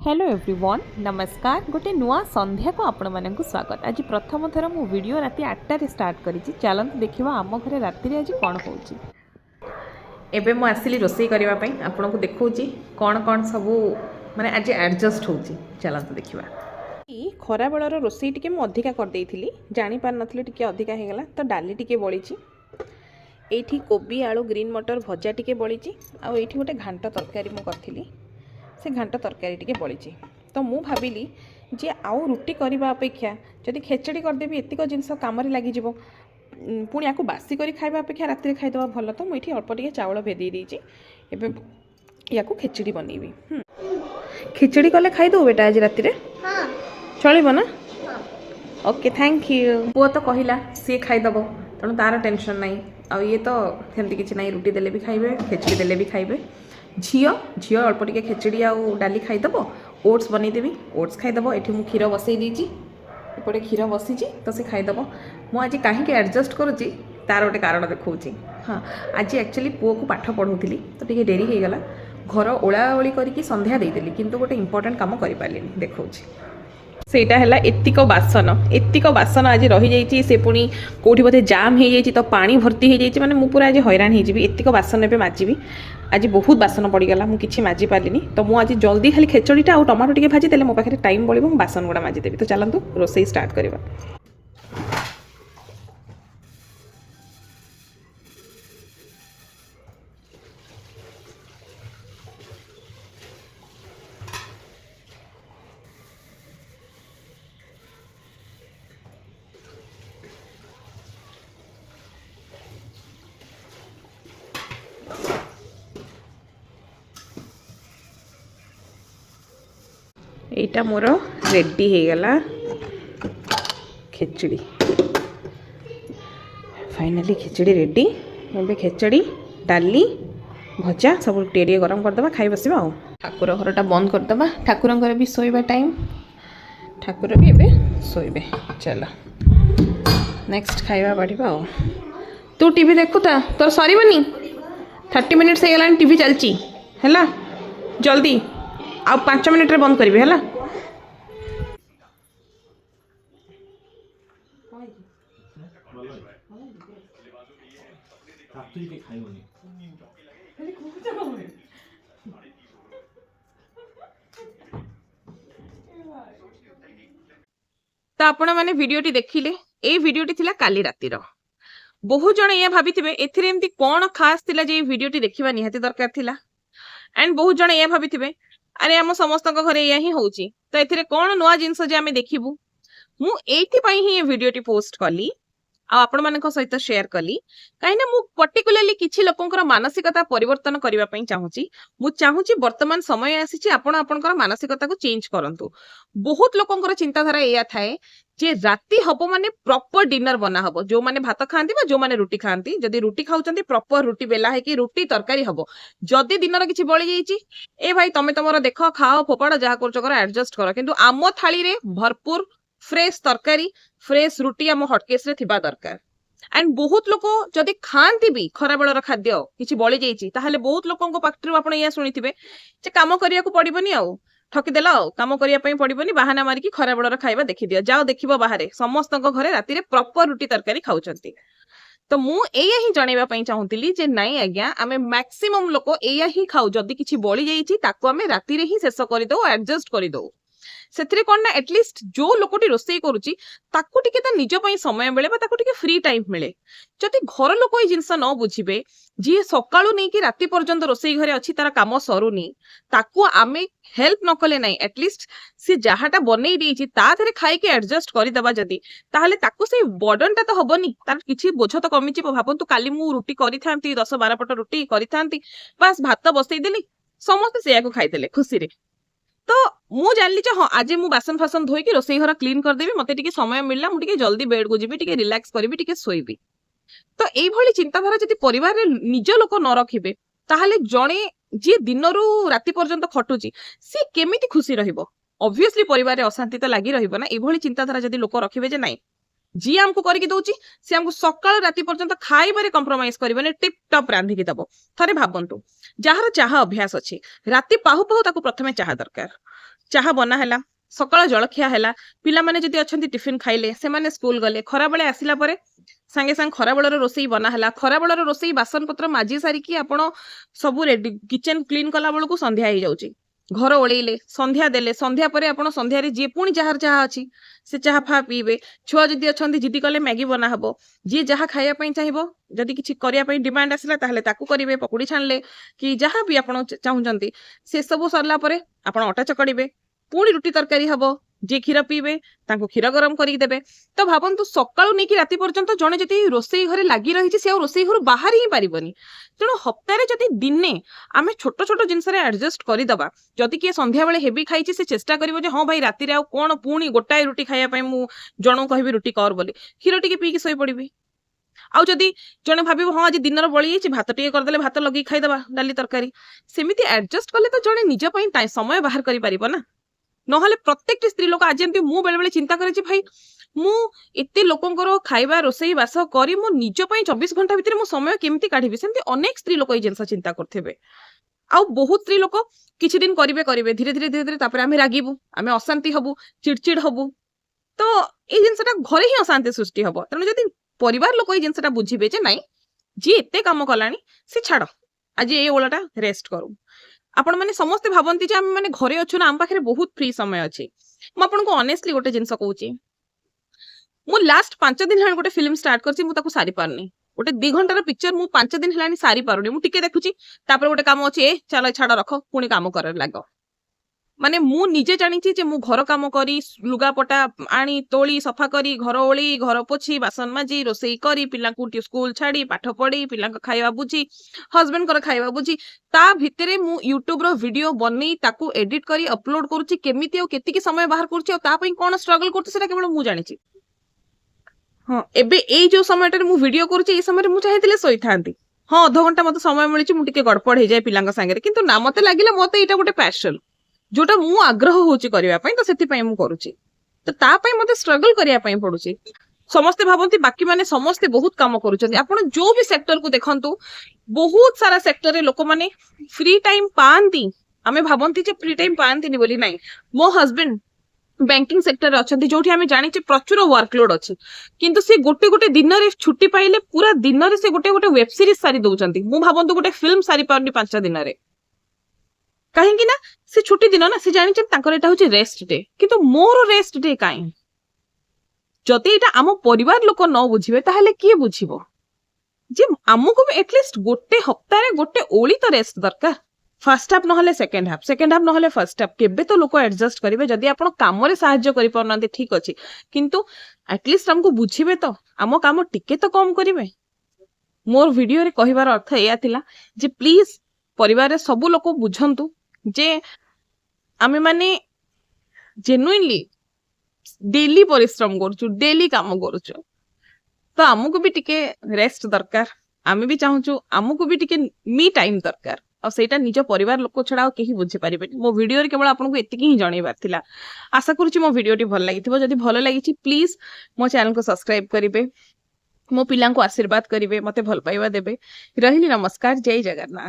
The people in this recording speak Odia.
हेलो एवरीवन नमस्कार गोटे नुआ संध्या को आपण मानक स्वागत। आज प्रथम थर मु वीडियो राति 8 स्टार्ट करी चलते देखा आम घरे राति आज कौन हो। एबे मु आसिली रोसई करबा पई आपन को देखौची कौन कौन सब माने आज एडजस्ट होची। चलते देखिबा खरा बेलर रोसई टिके मु अधिका कर देइथिली जानि पार नथले टिके अधिका हे गला तो डाली टिके बळीची एठी कोबी आलू ग्रीन मटर भजा टिके बळीची आ एठी गोटे घांट तरकारी मु करथिली से घांट तरकारी टिके बळीची तो मु भाबिली जे आउ रुटी करबा अपेक्षा जदि खेचड़ी करदेबी एतिक जिनस काम लगी जीवो पुणी या बासी करी खाइबा अपेक्षा राति खाइदेवा भल। तो मुझे अल्प टिके चावल भेदे देइची एबे या खिचड़ी बनैबी। खिचड़ी कले खाइदो बेटा आज राति रे चलिबो ना। Okay thank you. पुओ तो कहला सी खाइदबो तेणु तार टेंशन नहीं आ ये तो सेमती किछि नहीं रुटी देले भी खाइबे खिचड़ी देले भी खाइबे। झील झील अल्प टिके खिचड़ी आउ डाली खाइदेव ओट्स बनईदेवी ओट्स खाइदेव ये मुझे क्षीर बसई देती एपटे क्षीर बसीची तो से खाइदेव। मुझे कहीं एडजस्ट करुच्ची तार गोटे कारण देखा। हाँ आज एक्चुअली पुओ को पाठ पढ़ाऊली तो टे डेरी हो गला घर ओलाओली करके संध्या देदेली किंतु गोटे इंपोर्टेंट काम करें देखा सेटा है एतिक बासन आज रही जाइए से पुणी कौटी बोधे जाम हो जाइए तो पानी भर्ती हो जाइए मैंने पूरा आज हैरान हो एतिक बासन एवं माजिबी आज बहुत बासन पड़गला मुझे किसी माजि पारिनी तो मुझे जल्दी खाली खेचड़ीटा और टमाटो टिके भाजी देले मो पाखे टाइम बढ़िया बासन गुड़ा माजिदेवी। तो चलतु रोसई स्टार्ट करवा। एटा मोर रेडी हो गला खिचड़ी फाइनली खिचड़ी रेडी एबे खिचड़ी डाली भजा सब टेरिए गरम करदे खाई बसवा आ ठाकुर घरटा बंद करदे ठाकुर घर भी सोइबा टाइम ठाकुर भी एबे सोइबे। चल नेक्स्ट खाइबा बढ़िबा आ तू टीवी देखु ता तोर सरीबनी 30 मिनिट्स हो गलानी टीवी चलची हैला जल्दी आ 5 मिनिट रे बंद करिवे हैला। तो आपण माने वीडियोटी देखिले ए वीडियोटी थिला काली रातिर बहुत जण या भाबिथिबे एथिरे एमती कोन खास थिला जे वीडियोटी देखिबा निहाती दरकार थिला एंड बहुत जण या भाबिथिबे अरे आम समस्त घरे या ही होची तो एथिरे कोन नुआ जिंस जे आमे देखिबु मु एथि पई ही वीडियोटी पोस्ट कली आपण मानक सहित शेयर कली कहीं मु पर्टिकुलरली किछि लोकंकर मानसिकता परिवर्तन करबा पई चाहूची मु चाहूची वर्तमान समय आसीची आपण आपनकर मानसिकता को चेंज करंतु। बहुत लोकंकर चिंताधारा एया थाए जे राति हबो माने प्रॉपर डिनर बना हबो जो माने भात खांती बा जो माने रुटी खांती जदी रुटी खाउचंती प्रॉपर रुटी बेला है कि रुटी तरकारी हबो जदी दिनर किछि बळी जाईची ए भाई तमे तमरो देखो खाओ फोपाड़ जहा करछ कर एडजस्ट कर किंतु आमो थाली रे भरपूर फ्रेश तरकारी फ्रेश रुटी आम हटकेस रे थिबा दरकार। एंड बहुत लोक जदि खाती भी खरा बेलर खाद्य किछि बळी जाईची ताहाले बहुत लोकंको पाखरु आपण या सुनिथिबे जे काम करिया को पड़िबनी आ ठकी देला काम करिया पई पड़िबनी बहाना मारी कि खरा बेलर खाइबा देखि दियो जाओ देखिबो बाहरे समस्तक घरे राति रे प्रॉपर रुटी तरकारी खाउचंती। तो मु एया ही जणेबा पई चाहूतिली जे नाही आज्ञा आमे मैक्सिमम लोक एया ही खाऊ जदि किछि बळी जाईची ताको आमे राति रे ही शेष करि दो एडजस्ट करि दो सेथरे कोन ना एटलीस्ट जो लोकटी रोसई करूची ताकू टिके ता निज पई समय मिले बा ताकू टिके फ्री टाइम मिले। जदि घर लोक ई जिंस न बुझिबे जी सकाळू नै कि राति पर्यंत रोसई घरे अछि तार काम सरुनी ताकू आमे हेल्प न कले नै एटलीस्ट से जहाटा बनै देइची ता थरे खाइ के एडजस्ट करि दबा जदि ताहले ताकू से बर्डनटा तो हबनी तार किछि बोझ तो कमिची भाबंतु काली मु रुटी करि थांती 10-12 पट रुटी करि थांती बस भात बसई देली समस्त सेया को खाइतेले खुशी रे। तो मु जानली हाँ आज मु बासन फासन धोई कि रोसई घर क्लीन करदेवी मते टिके समय मिलला मु टिके जल्दी बेड को जीबी टिके रिलैक्स करिवि टिके सोइबी। तो एई भली चिंताधारा जदि परिवार रे निज लोक न रखिबे ताहाले जणे जे दिनरु राति पर्यंत खटुची सी केमिति खुशी रहिबो ऑब्वियसली परिवार रे अशांति तो लागि रहिबो ना। एई भली चिंताधारा जदि लोक रखिबे जे नाही जी आमको करके दउची से हमको सकाळ राति पर्यंत खाइबारे कंप्रोमाइज करबने टिप टॉप रांधिकी दबो। थरे भाबंतु जार चाह अभ्यास अच्छी राति पाहु पाहु ताको प्रथमे चाह दरकार ଚାହା ବନା ହେଲା, ସକାଳ ଜଳଖିଆ ହେଲା, ପିଲାମାନେ ଯଦି ଅଛନ୍ତି ଟିଫିନ ଖାଇଲେ, ସେମାନେ ସ୍କୁଲ ଗଲେ, ଖରାବେଳେ ଆସିଲା ପରେ ସାଙ୍ଗେ ସାଙ୍ଗେ ଖରାବେଳର ରୋଷେଇ ବନା ହେଲା, ଖରାବେଳର ରୋଷେଇ ବାସନ ପତ୍ର ମାଜି ସାରିକି ଆପଣ ସବୁ ରେଡି କିଚେନ କ୍ଲିନ କଲା ବେଳକୁ ସନ୍ଧ୍ୟା ହେଇଯାଉଛି। ଘର ଓଳେଇଲେ, ସନ୍ଧ୍ୟା ଦେଲେ, ସନ୍ଧ୍ୟା ପରେ ଆପଣ ସନ୍ଧ୍ୟାରେ ଯିଏ ପୁଣି ଯାହାର ଯାହା ଅଛି ସେ ଚାହା ଫା ପିଇବେ। ଛୁଆ ଯଦି ଅଛନ୍ତି ଜିଦି କଲେ ମ୍ୟାଗି ବନା ହବ, ଯିଏ ଯାହା ଖାଇବା ପାଇଁ ଚାହିଁବ, ଯଦି କିଛି କରିବା ପାଇଁ ଡିମାଣ୍ଡ ଆସିଲା ତାହେଲେ ତାକୁ କରିବେ, ପକୁଡି ଛାଣିଲେ କି ଯାହା ବି ଆପଣ ଚାହୁଁଛନ୍ତି ସେ ସବୁ ସରିଲା ପରେ ଆପଣ ଅଟା ଚକଡିବେ, ପୁଣି ରୁଟି ତରକାରୀ ହବ, ଯିଏ କ୍ଷୀର ପିଇବେ ତାଙ୍କୁ କ୍ଷୀର ଗରମ କରିକି ଦେବେ। ତ ଭାବନ୍ତୁ ସକାଳୁ ନେଇକି ରାତି ପର୍ଯ୍ୟନ୍ତ ଜଣେ ଯଦି ରୋଷେଇ ଘରେ ଲାଗି ରହିଛି ସେ ଆଉ ରୋଷେଇ ଘରୁ ବାହାରି ହିଁ ପାରିବନି। ତେଣୁ ହପ୍ତାହରେ ଯଦି ଦିନେ ଆମେ ଛୋଟ ଛୋଟ ଜିନିଷରେ ଆଡଜଷ୍ଟ କରିଦବା, ଯଦି କିଏ ସନ୍ଧ୍ୟାବେଳେ ହେଭି ଖାଇଛି ସେ ଚେଷ୍ଟା କରିବ ଯେ ହଁ ଭାଇ ରାତିରେ ଆଉ କଣ ପୁଣି ଗୋଟାଏ ରୁଟି ଖାଇବା ପାଇଁ ମୁଁ ଜଣଙ୍କୁ କହିବି ରୁଟି କର ବୋଲି, କ୍ଷୀର ଟିକେ ପିଇକି ଶୋଇପଡିବି। ଆଉ ଯଦି ଜଣେ ଭାବିବ ହଁ ଆଜି ଦିନର ବଳି ଯାଇଛି ଭାତ ଟିକେ କରିଦେଲେ ଭାତ ଲଗେଇକି ଖାଇଦବା ଡାଲି ତରକାରୀ, ସେମିତି ଆଡଜଷ୍ଟ କଲେ ତ ଜଣେ ନିଜ ପାଇଁ ସମୟ ବାହାର କରିପାରିବ ନା। ନହେଲେ ପ୍ରତ୍ୟେକଟି ସ୍ତ୍ରୀ ଲୋକ ଆଜି ଏମିତି ମୁଁ ବେଳେବେଳେ ଚିନ୍ତା କରେ ଯେ ଭାଇ ମୁଁ ଏତେ ଲୋକଙ୍କର ଖାଇବା ରୋଷେଇ ବାସ କରି ମୁଁ ନିଜ ପାଇଁ 24 ଘଣ୍ଟା ଭିତରେ ମୁଁ ସମୟ କେମିତି କାଢିବି, ସେମିତି ଅନେକ ସ୍ତ୍ରୀ ଲୋକ ଏଇ ଜିନିଷ ଚିନ୍ତା କରୁଥିବେ। ଆଉ ବହୁତ ସ୍ତ୍ରୀ ଲୋକ କିଛି ଦିନ କରିବେ କରିବେ ଧୀରେ ଧୀରେ ଧୀରେ ଧୀରେ ତାପରେ ଆମେ ରାଗିବୁ, ଆମେ ଅଶାନ୍ତି ହବୁ, ଚିଡଚିଡ ହବୁ, ତ ଏଇ ଜିନିଷଟା ଘରେ ହିଁ ଅଶାନ୍ତି ସୃଷ୍ଟି ହବ। ତେଣୁ ଯଦି ପରିବାର ଲୋକ ଏଇ ଜିନିଷଟା ବୁଝିବେ ଯେ ନାଇଁ ଯିଏ ଏତେ କାମ କଲାଣି ସେ ଛାଡ ଆଜି ଏଇ ଓଳାଟା ରେଷ୍ଟ କରୁ। ଆପଣ ମାନେ ସମସ୍ତେ ଭାବନ୍ତି ଯେ ଆମେ ମାନେ ଘରେ ଅଛୁ ନା ଆମ ପାଖରେ ବହୁତ ଫ୍ରି ସମୟ ଅଛି। ମୁଁ ଆପଣଙ୍କୁ ଅନେଷ୍ଟଲି ଗୋଟେ ଜିନିଷ କହୁଛି, ମୁଁ ଲାଷ୍ଟ 5 ଦିନ ହେଲାଣି ଗୋଟେ ଫିଲ୍ମ ଷ୍ଟାର୍ଟ କରିଛି, ମୁଁ ତାକୁ ସାରି ପାରୁନି। ଗୋଟେ 2 ଘଣ୍ଟାର ପିକ୍ଚର ମୁଁ 5 ଦିନ ହେଲାଣି ସାରି ପାରୁନି। ମୁଁ ଟିକେ ଦେଖୁଛି ତାପରେ ଗୋଟେ କାମ ଅଛି, ଚାଲ ଛାଡ ରଖ ପୁଣି କାମ କରେ ଲାଗ। ମାନେ ମୁଁ ନିଜେ ଜାଣିଛି ଯେ ମୁଁ ଘର କାମ କରି ଲୁଗାପଟା ଆଣି ତୋଳି ସଫା କରି ଘର ଓଳି ଘର ପୋଛି ବାସନ ମାଜି ରୋଷେଇ କରି ପିଲାଙ୍କୁ ସ୍କୁଲ ଛାଡି ପାଠ ପଢି ପିଲାଙ୍କ ଖାଇବା ବୁଝି ହଜବେଣ୍ଡଙ୍କର ଖାଇବା ବୁଝି ତା ଭିତରେ ମୁଁ ୟୁଟ୍ୟୁବ ର ଭିଡିଓ ବନେଇ ତାକୁ ଏଡିଟ କରି ଅପଲୋଡ କରୁଛି, କେମିତି ଆଉ କେତିକି ସମୟ ବାହାର କରୁଛି ଆଉ ତା ପାଇଁ କଣ ଷ୍ଟ୍ରଗଲ କରୁଛି ସେଟା କେବଳ ମୁଁ ଜାଣିଛି। ହଁ ଏବେ ଏଇ ଯୋଉ ସମୟଟାରେ ମୁଁ ଭିଡିଓ କରୁଛି ଏଇ ସମୟରେ ମୁଁ ଚାହିଁଥିଲେ ଶୋଇଥାନ୍ତି, ହଁ ଅଧଘଣ୍ଟା ମତେ ସମୟ ମିଳିଛି ମୁଁ ଟିକେ ଗଡପଡ ହେଇଯାଏ ପିଲାଙ୍କ ସାଙ୍ଗରେ, କିନ୍ତୁ ନା ମତେ ଲାଗିଲା ମତେ ଏଇଟା ଗୋଟେ ପ୍ୟାସନ ଯୋଉଟା ମୁଁ ଆଗ୍ରହ ହଉଛି କରିବା ପାଇଁ, ତ ସେଥିପାଇଁ ମୁଁ କରୁଛି। ତ ତା ପାଇଁ ମତେ ଷ୍ଟ୍ରଗଲ କରିବା ପାଇଁ ପଡୁଛି। ସମସ୍ତେ ଭାବନ୍ତି ବାକି ମାନେ ସମସ୍ତେ ବହୁତ କାମ କରୁଛନ୍ତି, ଆପଣ ଯୋଉ ବି ସେକ୍ଟରକୁ ଦେଖନ୍ତୁ ବହୁତ ସାରା ସେକ୍ଟରରେ ଲୋକମାନେ ଫ୍ରି ଟାଇମ ପାଆନ୍ତି। ଆମେ ଭାବନ୍ତି ଯେ ଫ୍ରି ଟାଇମ ପାଆନ୍ତିନି ବୋଲି, ନାଇଁ ମୋ ହଜବେଣ୍ଡ ବ୍ୟାଙ୍କିଂ ସେକ୍ଟରରେ ଅଛନ୍ତି ଯୋଉଠି ଆମେ ଜାଣିଛେ ପ୍ରଚୁର ୱାର୍କଲୋଡ ଅଛି, କିନ୍ତୁ ସେ ଗୋଟେ ଗୋଟେ ଦିନରେ ଛୁଟି ପାଇଲେ ପୁରା ଦିନରେ ସେ ଗୋଟେ ଗୋଟେ ୱେବ ସିରିଜ ସାରି ଦଉଛନ୍ତି। ମୁଁ ଭାବନ୍ତୁ ଗୋଟେ ଫିଲ୍ମ ସାରି ପାରୁନି 5 ଦିନରେ, କାହିଁକି ନା ସେ ଛୁଟି ଦିନ ନା, ସେ ଜାଣିଛନ୍ତି ତାଙ୍କର ଏଟା ହଉଛି ରେଷ୍ଟ ଡେ, କିନ୍ତୁ ମୋର ରେଷ୍ଟ ଡେ କାହିଁ? ଯଦି ଏଇଟା ଆମ ପରିବାର ଲୋକ ନ ବୁଝିବେ ତାହେଲେ କିଏ ବୁଝିବ ଯେ ଆମକୁ ବି ଏଟଲିଷ୍ଟ ଗୋଟେ ହପ୍ତାହରେ ଗୋଟେ ଓଳି ତ ରେଷ୍ଟ ଦରକାର। ଫାର୍ଷ୍ଟ ହାଫ୍ ନହେଲେ ସେକେଣ୍ଡ ହାଫ୍, ସେକେଣ୍ଡ ହାଫ୍ ନହେଲେ ଫାର୍ଷ୍ଟ ହାଫ୍, କେବେ ତ ଲୋକ ଆଡଜଷ୍ଟ କରିବେ। ଯଦି ଆପଣ କାମରେ ସାହାଯ୍ୟ କରିପାରୁନାହାନ୍ତି ଠିକ ଅଛି, କିନ୍ତୁ ଆଟଲିଷ୍ଟ ଆମକୁ ବୁଝିବେ ତ, ଆମ କାମ ଟିକେ ତ କମ କରିବେ। ମୋର ଭିଡିଓରେ କହିବାର ଅର୍ଥ ଏଇଆ ଥିଲା ଯେ ପ୍ଲିଜ ପରିବାରରେ ସବୁ ଲୋକ ବୁଝନ୍ତୁ ଯେ ଆମେ ମାନେ ଜେନୁଇନଲି ଡେଲି ପରିଶ୍ରମ କରୁଛୁ, ଡେଲି କାମ କରୁଛୁ, ତ ଆମକୁ ବି ଟିକେ ରେଷ୍ଟ ଦରକାର। ଆମେ ବି ଚାହୁଁଛୁ ଆମକୁ ବି ଟିକେ ମି ଟାଇମ ଦରକାର, ଆଉ ସେଇଟା ନିଜ ପରିବାର ଲୋକ ଛଡା ଆଉ କେହି ବୁଝିପାରିବେନି। ମୋ ଭିଡିଓରେ କେବଳ ଆପଣଙ୍କୁ ଏତିକି ହିଁ ଜଣେଇବାର ଥିଲା। ଆଶା କରୁଛି ମୋ ଭିଡିଓଟି ଭଲ ଲାଗିଥିବ। ଯଦି ଭଲ ଲାଗିଛି ପ୍ଲିଜ ମୋ ଚ୍ୟାନେଲକୁ ସବସ୍କ୍ରାଇବ କରିବେ, ମୋ ପିଲାଙ୍କୁ ଆଶୀର୍ବାଦ କରିବେ, ମତେ ଭଲ ପାଇବା ଦେବେ। ରହିଲି, ନମସ୍କାର, ଜୟ ଜଗନ୍ନାଥ।